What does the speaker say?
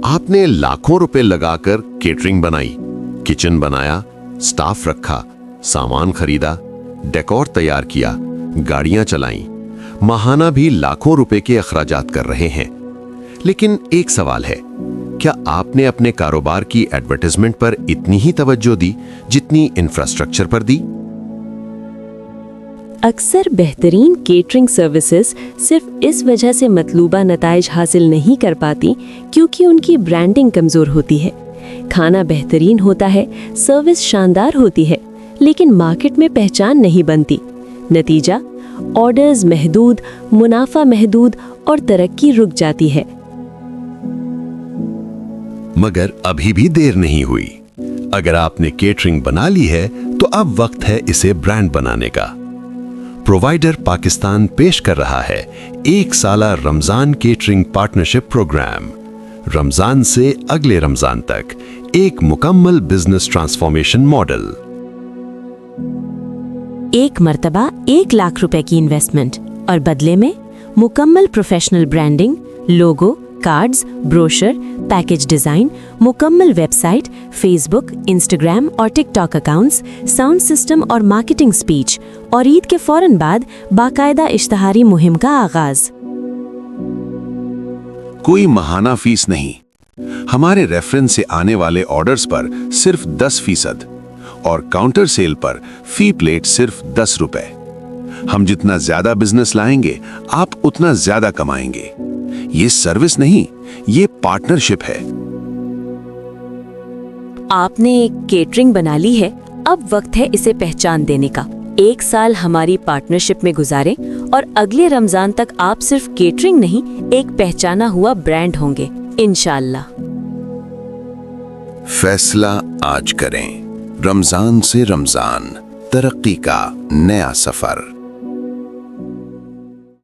आपने लाखों रुपए लगाकर केटरिंग बनाई, किचन बनाया, स्टाफ रखा, सामान खरीदा, डेकोर तैयार किया, गाड़ियां चलाईं, माहाना भी लाखों रुपए के अखराजात कर रहे हैं। लेकिन एक सवाल है, क्या आपने अपने कारोबार की एडवर्टाइजमेंट पर इतनी ही तवज्जो दी जितनी इंफ्रास्ट्रक्चर पर दी? अक्सर बेहतरीन केटरिंग सर्विसेज सिर्फ इस वजह से मतलूबा नताइज हासिल नहीं कर पाती क्योंकि उनकी ब्रांडिंग कमज़ोर होती है। खाना बेहतरीन होता है, सर्विस शानदार होती है, लेकिन मार्केट में पहचान नहीं बनती। नतीजा, ऑर्डर्स महदूद, मुनाफा महदूद और तरक्की रुक जाती है। मगर अभी भी देर नहीं हुई। अगर आपने केटरिंग बना ली है तो अब वक्त है इसे ब्रांड बनाने का। प्रोवाइडर पाकिस्तान पेश कर रहा है 1 साला Ramzan catering partnership programme. Ramzan से अगले रमजान तक एक मुकम्मल बिजनेस ट्रांसफॉर्मेशन मॉडल। 1 मर्तबा 1 लाख रुपए की इन्वेस्टमेंट और बदले में मुकम्मल प्रोफेशनल ब्रांडिंग, लोगो, कार्ड्स, ब्रोशर, पैकेज डिजाइन, मुकम्मल वेबसाइट, फेसबुक, इंस्टाग्राम और टिकटॉक अकाउंट्स, साउंड सिस्टम और मार्केटिंग स्पीच, और ईद के फौरन बाद बाकायदा इश्तहारी मुहिम का आगाज। कोई महाना फीस नहीं। हमारे रेफरेंस से आने वाले ऑर्डर्स पर सिर्फ 10% और काउंटर सेल पर फी प्लेट सिर्फ 10 रुपए। हम जितना ज्यादा बिजनेस लाएंगे, आप उतना ज्यादा कमाएंगे। ये सर्विस नहीं, ये पार्टनरशिप है। आपने एक केटरिंग बना ली है, अब वक्त है इसे पहचान देने का। 1 साल हमारी पार्टनरशिप में गुजारें और अगले रमजान तक आप सिर्फ केटरिंग नहीं, एक पहचाना हुआ ब्रांड होंगे, इंशाअल्लाह। फैसला आज करें। रमजान से रमजान, तरक्की का नया सफर।